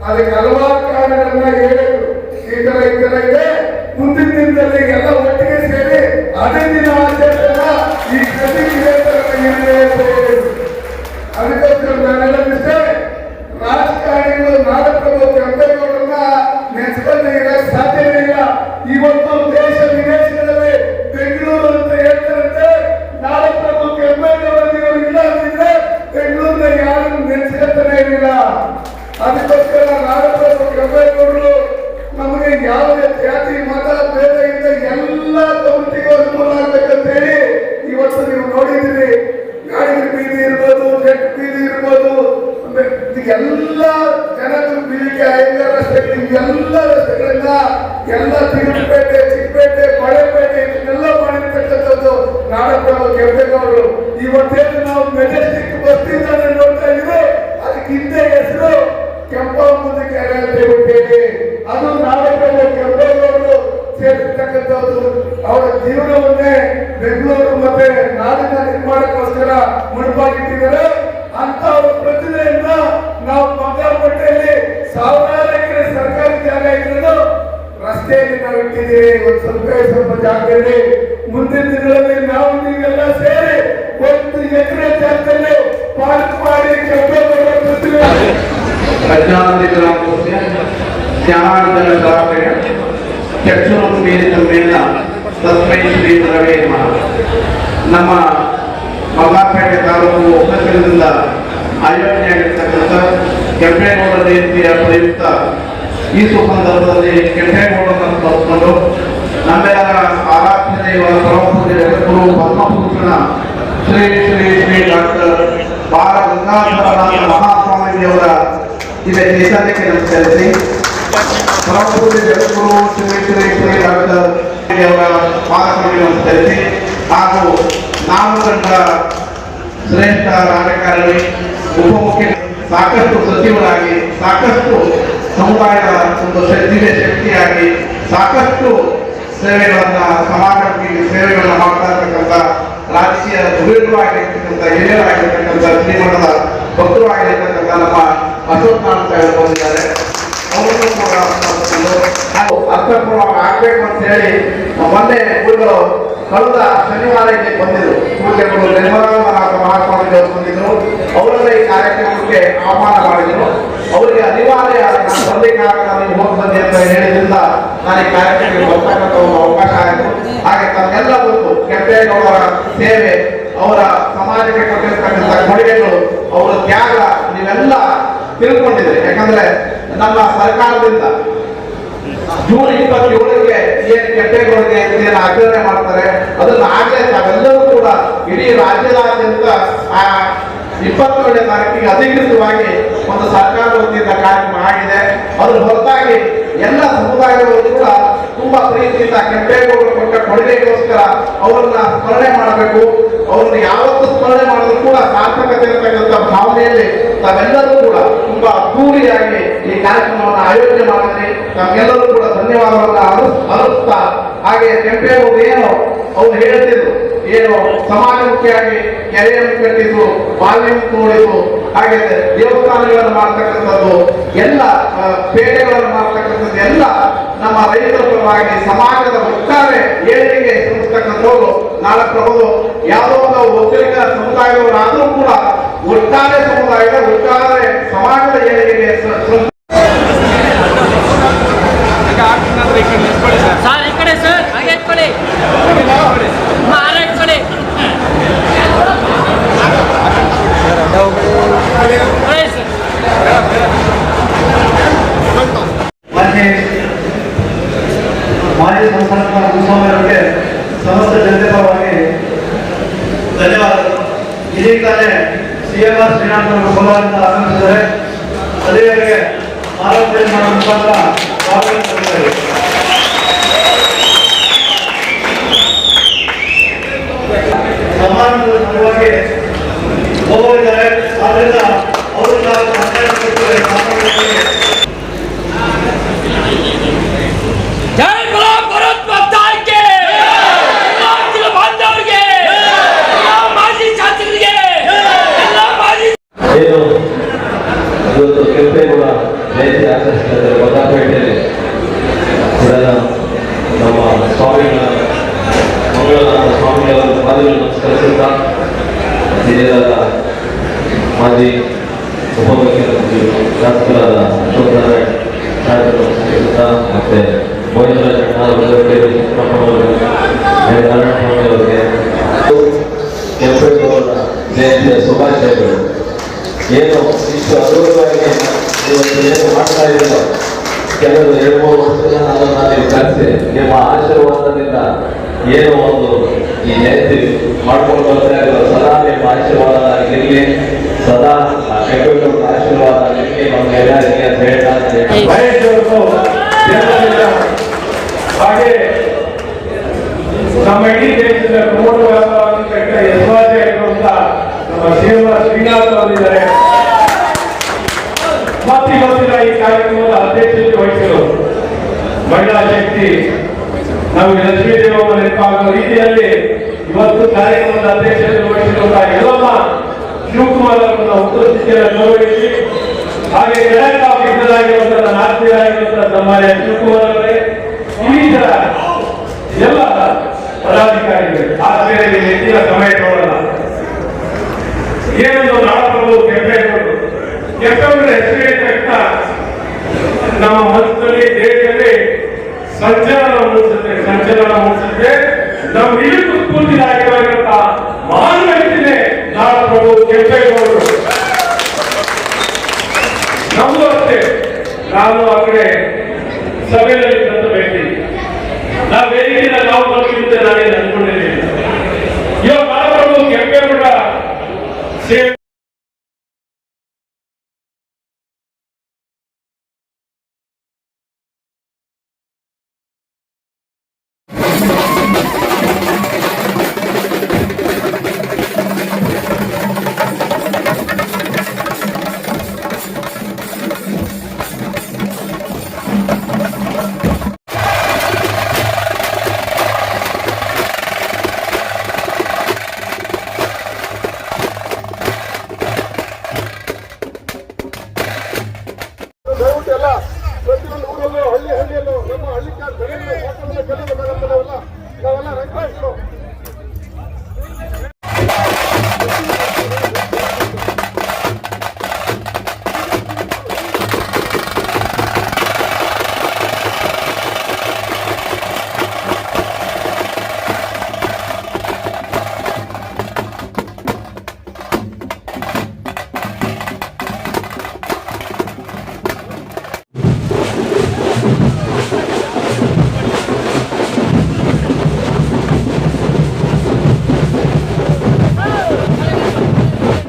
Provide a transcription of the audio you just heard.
ಅದಕ್ಕೆ ಹಲವಾರು ಕಾರಣಗಳನ್ನ ಹೇಳಿದ್ರು. ಈ ತರ ಇದೆ, ಮುಂದಿನ ದಿನದಲ್ಲಿ ಎಲ್ಲ ಒಟ್ಟಿಗೆ ಸೇರಿ ಅದೇ ದಿನ ಆಚರಿಸೋಣ, ಈ ಕೃಷಿ ಅದಕ್ಕೋಸ್ಕರ ನಾನು ಹೇಳೋದಿಷ್ಟೇ, ರಾಜಕಾರಣಿಗಳು ನಾಡಪ್ರಭು ಕೆಂಪೇಗೌಡರನ್ನ ನೆನೆಸ್ಕೊಂಡೇ ಇರಕ್ಕೆ ಸಾಧ್ಯವೇ ಇಲ್ಲ. ಇವತ್ತು ದೇಶ ವಿದೇಶಗಳಲ್ಲಿ ಬೆಂಗಳೂರು ಅಂತ ಹೇಳ್ತಾರಂತೆ, ನಾಡಪ್ರಭು ಕೆಂಪೇಗೌಡರು ಇಲ್ಲ ಅಂತಿದ್ರೆ ಬೆಂಗಳೂರಿನ ಯಾರನ್ನು ನೆನೆಸ್ಕೊತಾನೆ ಇರಲಿಲ್ಲ. ಅದಕ್ಕೋಸ್ಕರ ನಾಡಪ್ರಭು ಕೆಂಪೇಗೌಡರು ನಮಗೆ ಯಾವುದೇ ಜಾತಿ ಮತ ಭೇದ ಇಂದ ಎಲ್ಲ ಕಮಿಟಿಗೂ ಅನುಕೂಲ ಆಗ್ಬೇಕಂತ ಹೇಳಿ ಇವತ್ತು ನೀವು ನೋಡಿದ್ದೀರಿ. ಗಾಡಿ ಬೀದಿ ಇರ್ಬೋದು, ಜೆಟ್ ಬೀದಿ ಇರ್ಬೋದು, ಎಲ್ಲ ಜನರು ಬೀದಿಗೆ ಐದರ ರಸ್ತೆಗಳು, ಎಲ್ಲ ರಸ್ತೆಗಳನ್ನ ಎಲ್ಲ ತಿರುಪೇಟೆ, ಚಿಕ್ಕಪೇಟೆ, ಬಳೆಪೇಟೆ ಇದನ್ನೆಲ್ಲ ಮಾಡಿರ್ತಕ್ಕಂಥದ್ದು ನಾಡಪ್ರಭು ಕೆಂಪೇಗೌಡರು. ಇವತ್ತೇನು ನಾವು ಮೆಜೆಸ್ಟಿಕ್ ಬಸ್ತಿಂದಾನೆ ನೋಡ್ತಾ ಇದ್ದೀವಿ, ಅದಕ್ಕೆ ಹಿಂದೆ ಹೆಸರು ಕೆಂಪಾಂಬುದಿ ಕೆರೆ ಅಂತ ಹೇಳ್ಬಿಟ್ಟೇವೆ. ಅದು ನಾಡಪ್ರಭು ಕೆಂಪೇಗೌಡರು ಸೇರಿರ್ತಕ್ಕಂಥದ್ದು. ಅವರ ಜೀವನವನ್ನೇ ಬೆಂಗಳೂರು ಮತ್ತೆ ನಾಡಿನ ನಿರ್ಮಾಣಕ್ಕೋಸ್ಕರ ಮುಡುಪಾಗಿಟ್ಟಿದ್ದಾರೆ. ಅಂತ ಅವರ ಪ್ರತಿಭೆಯನ್ನ ನಾವು ಬಂಗಾರಪೇಟೆಯಲ್ಲಿ ಸಾವಿರಾರು ಎಕರೆ ಸರ್ಕಾರಿ ಜಾಗ ಇರೋದು ರಸ್ತೆಯಲ್ಲಿ ನಾವು ಇಟ್ಟಿದ್ದೀವಿ. ಒಂದು ಸ್ವಲ್ಪ ಜಾಗದಲ್ಲಿ ಮುಂದಿನ ದಿನಗಳಲ್ಲಿ ನಾವು ನೀವೆಲ್ಲ ಸೇರಿ 1 ಎಕರೆ ಜಾಗದಲ್ಲಿ ಪಾರ್ಕ್ ಮಾಡಿ ಕೆಂಪೇಗೌಡರ ಪ್ರತಿಭೆ ನಮ್ಮ ಬಂಗಾರಪೇಟೆ ತಾಲೂಕು ಉಪಕೇಂದ್ರದಿಂದ ಆಯೋಜನೆಯಾಗಿರ್ತಕ್ಕಂಥ ಕೆಂಪೇಗೌಡರ ಜಯಂತಿಯ ಪ್ರಯುಕ್ತ ಈ ಸಂದರ್ಭದಲ್ಲಿ ಕೆಂಪೇಗೌಡರನ್ನು ಸ್ಮರಿಸಿಕೊಂಡು ನಮ್ಮೆಲ್ಲರ ಆರಾಧ್ಯ ದೈವ ಪರಮಪೂಜ್ಯ ಜಗದ್ಗುರು ಪದ್ಮಭೂಷಣ ಶ್ರೀ ಶ್ರೀ ಶ್ರೀ ಡಾಕ್ಟರ್ ಬಾಲ ಗಂಗಾಧರನಾಥ ಮಹಾಸ್ವಾಮೀಜಿಯವರ ಇದೆ ಚೈತನ್ಯಕ್ಕೆ ನಮಸ್ಕರಿಸಿ, ಪರಮಪೂಜ್ಯ ಜಗದ್ಗುರು ಶ್ರೀ ಶ್ರೀ ಶ್ರೀ ಡಾಕ್ಟರ್ ಅವರ ಪಾದಗಳಿಗೆ ನಮಸ್ಕರಿಸಿ, ಹಾಗೂ ನಾವು ಕಂಡ ಶ್ರೇಷ್ಠ ರಾಜಕಾರಣಿ, ಉಪಮುಖ್ಯ, ಸಾಕಷ್ಟು ಸಚಿವರಾಗಿ, ಸಾಕಷ್ಟು ಸಮುದಾಯದ ಒಂದು ದಿವ್ಯ ಶಕ್ತಿಯಾಗಿ, ಸಾಕಷ್ಟು ಸೇವೆಗಳನ್ನ ಸಮಾಜಕ್ಕೆ ಸೇವೆಗಳನ್ನ ಮಾಡ್ತಾ ಇರ್ತಕ್ಕಂಥ ರಾಜಕೀಯ ಧುರೀಣರಾಗಿರ್ತಕ್ಕಂಥ ಹಿರಿಯರಾಗಿರ್ತಕ್ಕಂಥ ಶ್ರೀಮಠದ ಭಕ್ತರು ಆಗಿರ್ತಕ್ಕಂಥ ನಮ್ಮ ಅಶೋಕ್ ನಾರಾಯಣ ಸಾಹೇಬರು ಬಂದಿದ್ದಾರೆ. ಅವರನ್ನು ಕೂಡ ಅರ್ಥಪೂರ್ಣವಾಗಿ ಆಗ್ಬೇಕು ಅಂತ ಹೇಳಿ ಮೊನ್ನೆ ಗುರುಗಳು ಕಳೆದ ಶನಿವಾರ ಇಲ್ಲಿ ಬಂದಿದ್ರು. ಪೂಜ್ಯಗಳು ನಿರ್ಮಲಾನಂದನಾಥ ಮಹಾಸ್ವಾಮೀಜಿಯವರು ಬಂದಿದ್ರು. ಅವರನ್ನ ಈ ಕಾರ್ಯಕ್ರಮಕ್ಕೆ ಆಹ್ವಾನ ಮಾಡಿದ್ರು. ಅವರಿಗೆ ಅನಿವಾರ್ಯ ನಾನು ಬಂದಿಕ್ಕಾಗಲ್ಲ, ನೀವು ಹೋಗಿ ಬಂದಿ ಅಂತ ಹೇಳಿದ್ರಿಂದ ನಾನು ಈ ಕಾರ್ಯಕ್ರಮಕ್ಕೆ ಬರ್ತಕ್ಕಂಥ ಒಂದು ಅವಕಾಶ ಆಯಿತು. ಹಾಗೆ ತಮ್ಮೆಲ್ಲ ಗೊತ್ತು ಕೆಂಪೇಗೌಡರ ಸೇವೆ, ಅವರ ಸಮಾಜಕ್ಕೆ ಕೊಟ್ಟಿರ್ತಕ್ಕಂಥ ಕೊಡುಗೆಗಳು, ಅವರ ತ್ಯಾಗ ನೀವೆಲ್ಲ ತಿಳ್ಕೊಂಡಿದ್ರಿ. ಯಾಕಂದ್ರೆ ನಮ್ಮ ಸರ್ಕಾರದಿಂದ ಜೂನ್ 27ಗೆ ಏನು ಕೆಂಪೇಗೌಡರಿಗೆ ಏನು ಆಚರಣೆ ಮಾಡ್ತಾರೆ, ಅದನ್ನ ಆಗಲೇ ತಾವೆಲ್ಲರೂ ಕೂಡ ಇಡೀ ರಾಜ್ಯದಾದ್ಯಂತ 27ನೇ ತಾರೀಕಿಗೆ ಅಧಿಕೃತವಾಗಿ ಒಂದು ಸರ್ಕಾರದ ವತಿಯಿಂದ ಕಾರ್ಯಕ್ರಮ ಆಗಿದೆ. ಅದ್ರ ಹೊರತಾಗಿ ಎಲ್ಲ ಸಮುದಾಯದವರು ಕೂಡ ತುಂಬಾ ಪ್ರೀತಿಯಿಂದ ಕೆಂಪೇಗೌಡರು ಕೊಟ್ಟ ಕೊಡುಗೆಗೋಸ್ಕರ ಅವರನ್ನ ಸ್ಮರಣೆ ಮಾಡಬೇಕು. ಅವ್ರನ್ನ ಯಾವತ್ತು ಸ್ಮರಣೆ ಮಾಡಿದ್ರು ಕೂಡ ಸಾರ್ಥಕತೆ ಇರತಕ್ಕಂಥ ಭಾವನೆಯಲ್ಲಿ ತಾವೆಲ್ಲರೂ ಕೂಡ ತುಂಬಾ ಅದ್ದೂರಿಯಾಗಿ ಈ ಕಾರ್ಯಕ್ರಮವನ್ನು ಆಯೋಜನೆ ಮಾಡಿದ್ರಿ. ತಮ್ಮೆಲ್ಲರೂ ಕೂಡ ಧನ್ಯವಾದವನ್ನ ಅರ್ಪಿಸ್ತಾ, ಹಾಗೆ ಕೆಂಪೇಗೌಡರು ಏನು ಅವ್ರು ಹೇಳ್ತಿದ್ರು, ಏನು ಸಮಾಜಮುಖಿಯಾಗಿ ಕೆರೆಯನ್ನು ಕಟ್ಟಿದ್ದು, ಬಾಲ್ಯವನ್ನು ತೋಡಿದ್ದು, ಹಾಗೆ ದೇವಸ್ಥಾನಗಳನ್ನು ಮಾಡ್ತಕ್ಕಂಥದ್ದು, ಎಲ್ಲ ಪೇಟೆಗಳನ್ನು ಮಾಡ್ತಕ್ಕಂಥದ್ದು, ಎಲ್ಲ ನಮ್ಮ ರೈತರ ಪರವಾಗಿ ಸಮಾಜದ ಒಟ್ಟಾರೆ ಏಳಿಗೆಗೆ ಶ್ರಮಿಸ್ತಕ್ಕಂಥವ್ರು ನಾಡಪ್ರಭು. ಯಾವುದೋ ಒಂದು ಒಕ್ಕಲಿಗ ಸಮುದಾಯದವರಾದರೂ ಕೂಡ ಒಟ್ಟಾರೆ ಸಮುದಾಯದ ಒಟ್ಟಾರೆ ಸಮಾಜದ ಏಳಿಗೆಗೆ ಮಾಜಿ ಸಂಸ್ಥಾಪಕ ಭೂಸ್ವಾಮಿಯವರಿಗೆ ಸಮಸ್ತ ಜನತೆ ಪರವಾಗಿ ಧನ್ಯವಾದಗಳು. ಇದೀಗಾಗಲೇ CMR ಶ್ರೀನಾಥ್ ಅವರು ಕೋಲಾರದಿಂದ ಆಗಮಿಸಿದ್ದಾರೆ. ಅದೇವರಿಗೆ ಆರೋಗ್ಯ ಮುಖಾಂತರ ಸ್ವಾಗತ. ಸಮಾಜದ ಸಲುವಾಗಿ ಹೋಗಿದ್ದಾರೆ. ಆದ್ದರಿಂದ ಅವರಿಂದ ಇವತ್ತು ಕೆಂಪೇಗೌಡ ಜಯಂತಿ ವಿರಾಜಪೇಟೆಯಲ್ಲಿ ಇದೆಲ್ಲ ನಮ್ಮ ಸ್ವಾಮಿಗಳ ಮಂಗಳನಾಥ ಸ್ವಾಮಿಗಳ ಪಾದಗಳನ್ನು ನಮಸ್ಕರಿಸುತ್ತಾ ಹಿರಿಯರಾದ ಮಾಜಿ ಉಪಮುಖ್ಯಮಂತ್ರಿ ಶಾಸಕರಾದ ಅಶೋಕ್ ನಾರಾಯಣ್ ಸಾಹೇಬರು ನಮಸ್ಕರಿಸುತ್ತಾ ಮತ್ತೆ ಮೋಹಿತರಾಜ್ ನಾರಾಯಣಸ್ವಾಮಿ ಕೆಂಪೇಗೌಡರ ಜಯಂತಿಯ ಶುಭಾಶಯಗಳು. ಏನು ಇಷ್ಟು ಅದ್ಭುತವಾಗಿ ಇವತ್ತು ಏನು ಮಾಡ್ತಾ ಇದ್ದೀರೋ ಕೆಲವರು 2-3 ವರ್ಷದಿಂದ ನಾನು ಕರೆಸಿ ನಿಮ್ಮ ಆಶೀರ್ವಾದದಿಂದ ಏನು ಒಂದು ಈ ಜಯಂತಿ ಮಾಡ್ಕೊಂಡು ಬರ್ತಾ ಇರೋ ಸದಾ ನಿಮ್ಮ ಆಶೀರ್ವಾದ ಆಗಿರಲಿ, ಸದಾ ಕೆಂಪೇಗೌಡರ ಆಶೀರ್ವಾದ ಆಗಿರಲಿ ನಮ್ಮ ಎಲ್ಲರಿಗೆ ಅಂತ ಹೇಳ್ತಾ ಹಾಗೆ ನಮ್ಮ ಇಡೀ ದೇಶದ ಪ್ರಮುಖ ಯಶಸ್ವಾಸಿ ಆಗಿರುವಂತ ನಮ್ಮ ಶ್ರೀನಾಥ್ ಅವರಿದ್ದಾರೆ. ಇವತ್ತಿನ ಈ ಕಾರ್ಯಕ್ರಮದ ಅಧ್ಯಕ್ಷತೆ ವಹಿಸಲು ಮಹಿಳಾ ಶಕ್ತಿ ನಮಗೆ ಲಕ್ಷ್ಮೀ ದೇವಮ್ಮ ನೆನಪಾಗುವ ರೀತಿಯಲ್ಲಿ ಇವತ್ತು ಕಾರ್ಯಕ್ರಮದ ಅಧ್ಯಕ್ಷತೆ ವಹಿಸಿರುವಂತಹ ಎಲ್ಲಮ್ಮ ಶಿವಕುಮಾರ್ ಅವರನ್ನ ಉಪಸ್ಥಿತಿಯನ್ನು ಗೌರವಿಸಿ, ಹಾಗೆ ಕರೆಂಟ್ ಆಫೀಸರ್ ಆಗಿರುವಂತಹ ನನ್ನ ಆತ್ಮೀಯರಾಗಿರುವಂತಹ ಸನ್ಮಾನ್ಯ ಶಿವಕುಮಾರ್ ಅವರೇ, ಇನ್ನಿತರ ಎಲ್ಲ ಪದಾಧಿಕಾರಿಗಳು ಆತ್ಮೀಯರಿಗೆ ಹೆಚ್ಚಿನ ಸಮಯ ತಗೊಳ್ಳಲ್ಲ. ಏನೊಂದು ನಾಡಪ್ರಭು ಕೆಂಪೇಗೌಡರು ಹೆಸರಿನ ತಕ್ಷಣ ನಮ್ಮ ಮನಸ್ಸಿನಲ್ಲಿ ದೇಶದಲ್ಲಿ ಸಂಚಲನ ಮೂಡಿಸುತ್ತೆ. ನಮ್ಮ ನಿಲುಕು ಸ್ಫೂರ್ತಿದಾಯಕವಾಗಿರುವಂತಹ ಮಹಾನ್ ವ್ಯಕ್ತಿನೇ ನಾಡಪ್ರಭು ಕೆಂಪೇಗೌಡರು. ನಮಗೂ ಅಷ್ಟೇ, ನಾನು ಆ ಕಡೆ ಸಭೆಯಲ್ಲಿ ಬಂದ ವ್ಯಕ್ತಿ, ನಾವು ವೇದಿಕೆಯಿಂದ ನಾವು ಬಂದಿದ್ದೆ ನಾನೇನು ಅನ್ಕೊಂಡಿರಲಿಲ್ಲ. ಇವಾಗ ನಾಡಪ್ರಭು ಕೆಂಪೇಗೌಡ